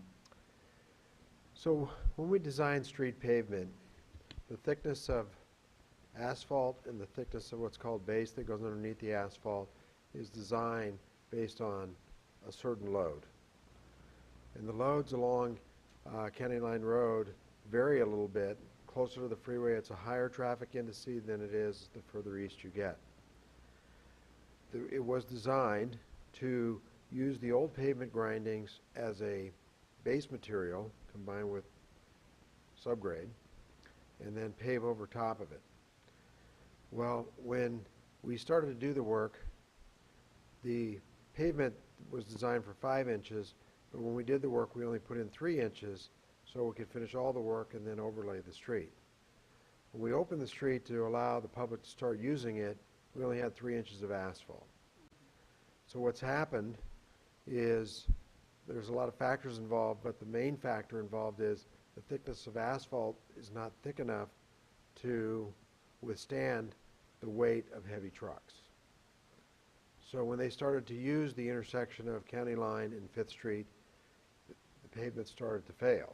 So when we design street pavement, the thickness of asphalt and the thickness of what's called base that goes underneath the asphalt is designed based on a certain load. And the loads along County Line Road vary a little bit. Closer to the freeway, it's a higher traffic indice than it is the further east you get. It was designed to use the old pavement grindings as a base material combined with subgrade and then pave over top of it. Well, when we started to do the work, the pavement was designed for 5 inches, but when we did the work, we only put in 3 inches so we could finish all the work and then overlay the street. When we opened the street to allow the public to start using it, we only had 3 inches of asphalt. So what's happened is there's a lot of factors involved, but the main factor involved is the thickness of asphalt is not thick enough to withstand the weight of heavy trucks. So when they started to use the intersection of County Line and 5th Street, the pavement started to fail.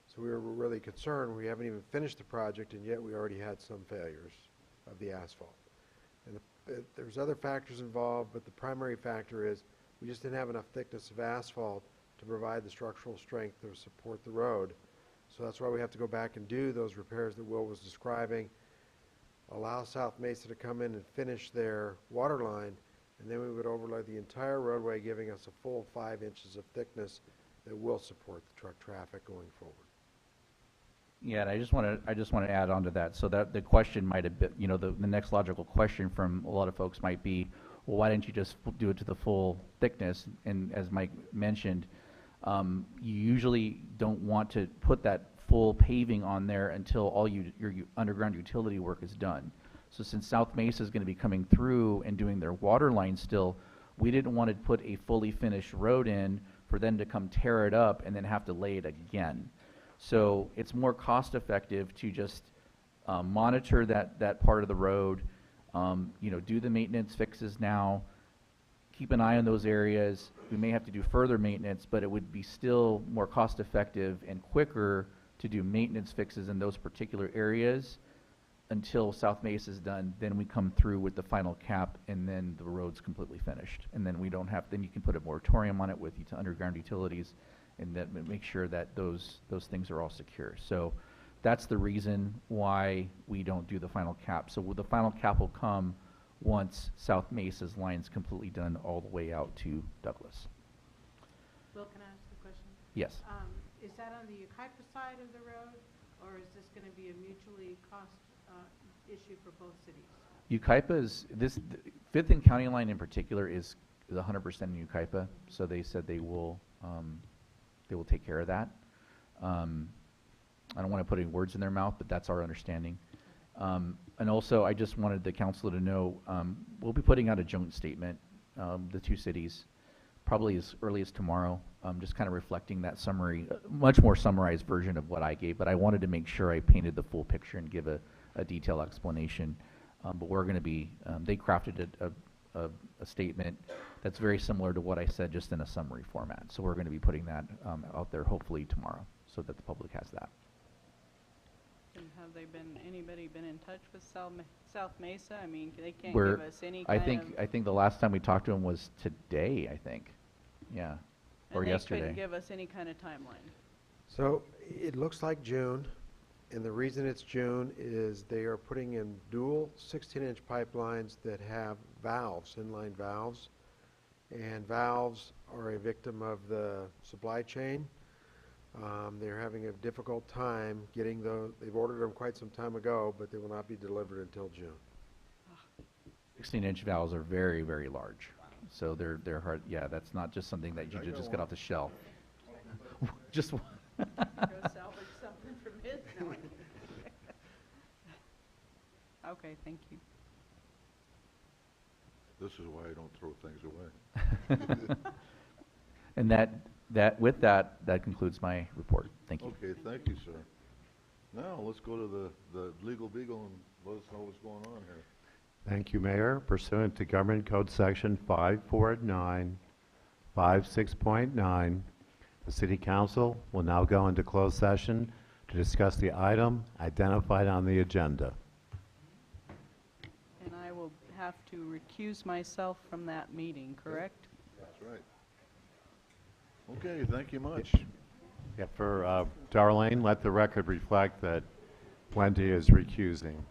So we were really concerned. We haven't even finished the project, and yet we already had some failures of the asphalt. And there's other factors involved, but the primary factor is we just didn't have enough thickness of asphalt to provide the structural strength to support the road. So that's why we have to go back and do those repairs that Will was describing, allow South Mesa to come in and finish their water line, and then we would overlay the entire roadway, giving us a full 5 inches of thickness that will support the truck traffic going forward. Yeah, and I just want to add on to that. So that the question might have been, the next logical question from a lot of folks might be, well, why didn't you just do it to the full thickness? And as Mike mentioned, you usually don't want to put that full paving on there until all your underground utility work is done. So since South Mesa is going to be coming through and doing their water line still, we didn't want to put a fully finished road in for them to come tear it up and then have to lay it again. So it's more cost effective to just monitor that part of the road, do the maintenance fixes now, keep an eye on those areas. We may have to do further maintenance, but it would be still more cost effective and quicker to do maintenance fixes in those particular areas until South Mesa is done. Then we come through with the final cap, and then the road's completely finished. And then then you can put a moratorium on it with underground utilities, and that make sure that those things are all secure. So that's the reason why we don't do the final cap. So the final cap will come once South Mesa's line's completely done all the way out to Douglas. Will, can I ask a question? Yes. Is that on the Yucaipa side of the road, or is this going to be a mutually cost issue for both cities? Yucaipa is, 5th and County Line in particular is 100% in Yucaipa, so they said they will take care of that. I don't want to put any words in their mouth, but that's our understanding. And also, I just wanted the council to know, we'll be putting out a joint statement, the two cities, probably as early as tomorrow, just kind of reflecting that summary, much more summarized version of what I gave, but I wanted to make sure I painted the full picture and give a detailed explanation. But we're going to be, they crafted a statement that's very similar to what I said, just in a summary format. So we're going to be putting that out there hopefully tomorrow, so that the public has that. And have anybody been in touch with South Mesa? I mean, they can't We're, give us any I kind think, of... I think the last time we talked to them was today, I think. Yeah, or And they yesterday. couldn't give us any kind of timeline. So it looks like June, and the reason it's June is they are putting in dual 16-inch pipelines that have valves, inline valves, and valves are a victim of the supply chain. They're having a difficult time getting those. They've ordered them quite some time ago, but they will not be delivered until June. 16-inch valves are very, very large. So they're hard, yeah, that's not just something that you just get off the shelf. Just one. Go salvage something from his? No, I can't. Okay, thank you. This is why I don't throw things away. And with that concludes my report. Thank you. Okay, thank you, sir. Now, let's go to the legal beagle and let us know what's going on here. Thank you, Mayor. Pursuant to Government Code Section 54956.9, the City Council will now go into closed session to discuss the item identified on the agenda. And I will have to recuse myself from that meeting, correct? That's right. Okay, thank you much. Yeah, for Darlene, let the record reflect that Wendy is recusing.